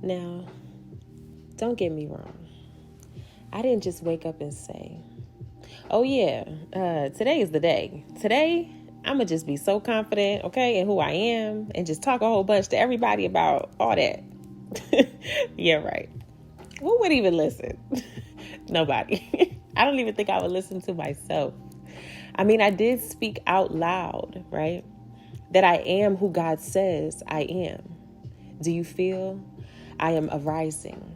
Now, don't get me wrong. I didn't just wake up and say, oh yeah, today is the day. Today, I'm going to just be so confident, okay, in who I am and just talk a whole bunch to everybody about all that. Yeah, right. Who would even listen? Nobody. I don't even think I would listen to myself. I mean, I did speak out loud, right? That I am who God says I am. Do you feel I am arising?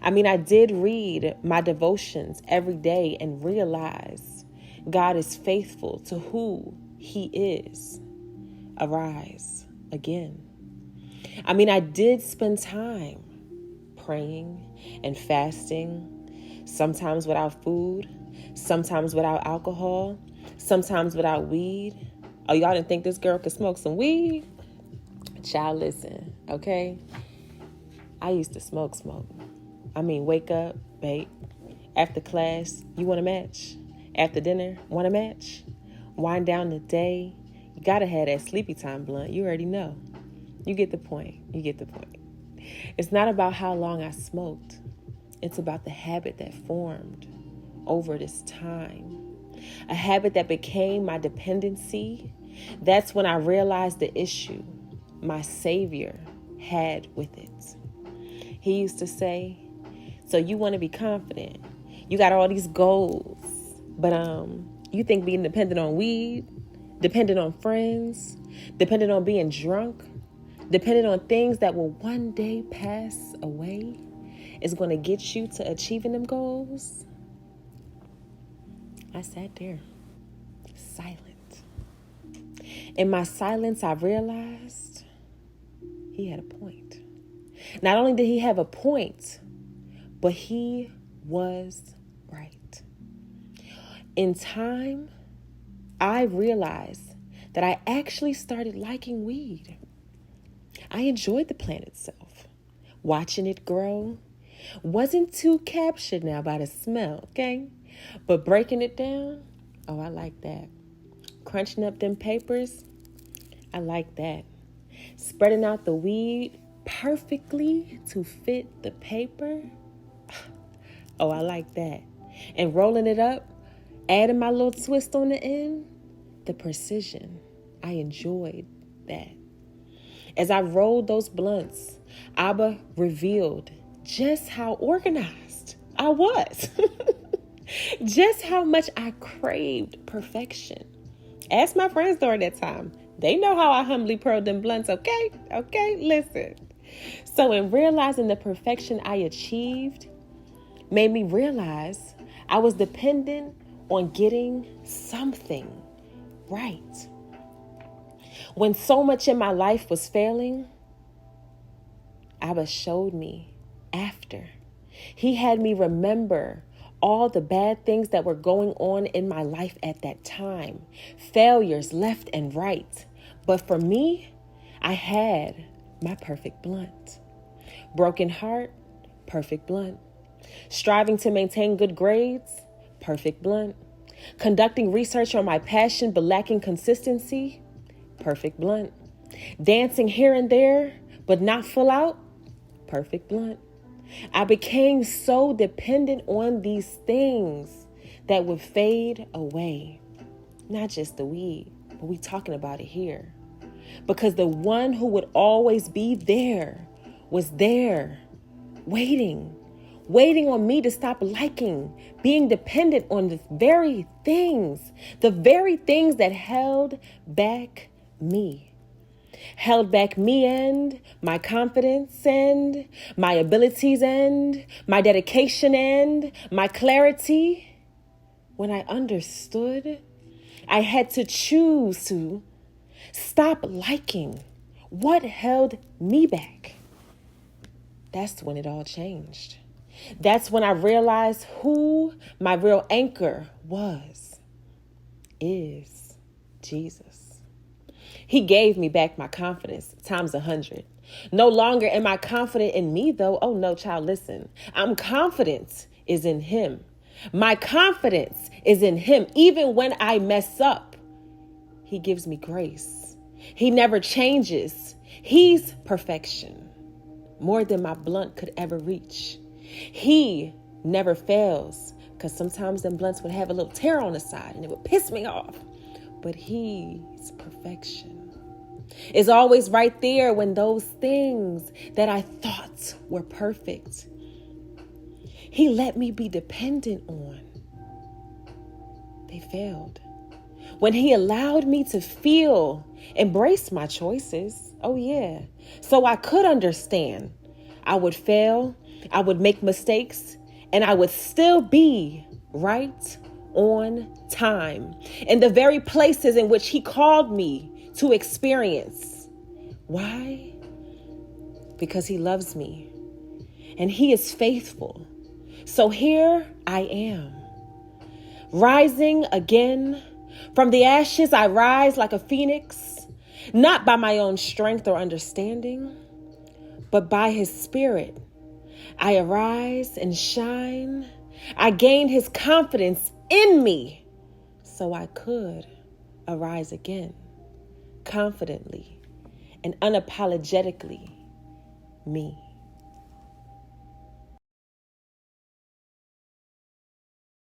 I mean, I did read my devotions every day and realize God is faithful to who He is. Arise again. I mean, I did spend time praying and fasting, sometimes without food, sometimes without alcohol, sometimes without weed. Oh, y'all didn't think this girl could smoke some weed? Child, listen, okay? I used to smoke. I mean, wake up, bake. After class, you want a match? After dinner, want a match? Wind down the day. You gotta have that sleepy time blunt. You already know. You get the point. It's not about how long I smoked. It's about the habit that formed over this time. A habit that became my dependency. That's when I realized the issue my Savior had with it. He used to say, so you want to be confident. You got all these goals, but you think being dependent on weed, dependent on friends, dependent on being drunk, dependent on things that will one day pass away is going to get you to achieving them goals? I sat there, silent. In my silence, I realized he had a point. Not only did he have a point, but he was right. In time, I realized that I actually started liking weed. I enjoyed the plant itself. Watching it grow. Wasn't too captured now by the smell, okay? But breaking it down, oh, I like that. Crunching up them papers, I like that. Spreading out the weed perfectly to fit the paper, oh, I like that. And rolling it up, adding my little twist on the end, the precision, I enjoyed that. As I rolled those blunts, Abba revealed just how organized I was. Just how much I craved perfection. Ask my friends during that time. They know how I humbly pearled them blunts, okay? Okay, listen. So in realizing the perfection I achieved, made me realize I was dependent on getting something right. When so much in my life was failing, Abba showed me after. He had me remember all the bad things that were going on in my life at that time. Failures left and right. But for me, I had my perfect blunt. Broken heart, perfect blunt. Striving to maintain good grades, perfect blunt. Conducting research on my passion but lacking consistency, perfect blunt. Dancing here and there but not full out, perfect blunt. I became so dependent on these things that would fade away. Not just the weed, but we talking about it here. Because the one who would always be there was there, waiting on me to stop liking, being dependent on the very things that held back me. Held back me and my confidence and my abilities and my dedication and my clarity. When I understood, I had to choose to stop liking what held me back. That's when it all changed. That's when I realized who my real anchor is Jesus. He gave me back my confidence times 100. No longer am I confident in me, though. Oh, no, child, listen. I'm confident is in him. My confidence is in him. Even when I mess up, he gives me grace. He never changes. He's perfection. more than my blunt could ever reach. He never fails, because sometimes them blunts would have a little tear on the side and it would piss me off. But he's perfection. Is always right there when those things that I thought were perfect, he let me be dependent on, they failed. When he allowed me to feel, embrace my choices, oh yeah, so I could understand. I would fail, I would make mistakes, and I would still be right on time in the very places in which he called me to experience. Why? Because he loves me and he is faithful. So here I am, rising again. From the ashes, I rise like a phoenix, not by my own strength or understanding, but by his spirit. I arise and shine. I gained his confidence in me so I could arise again, confidently and unapologetically me.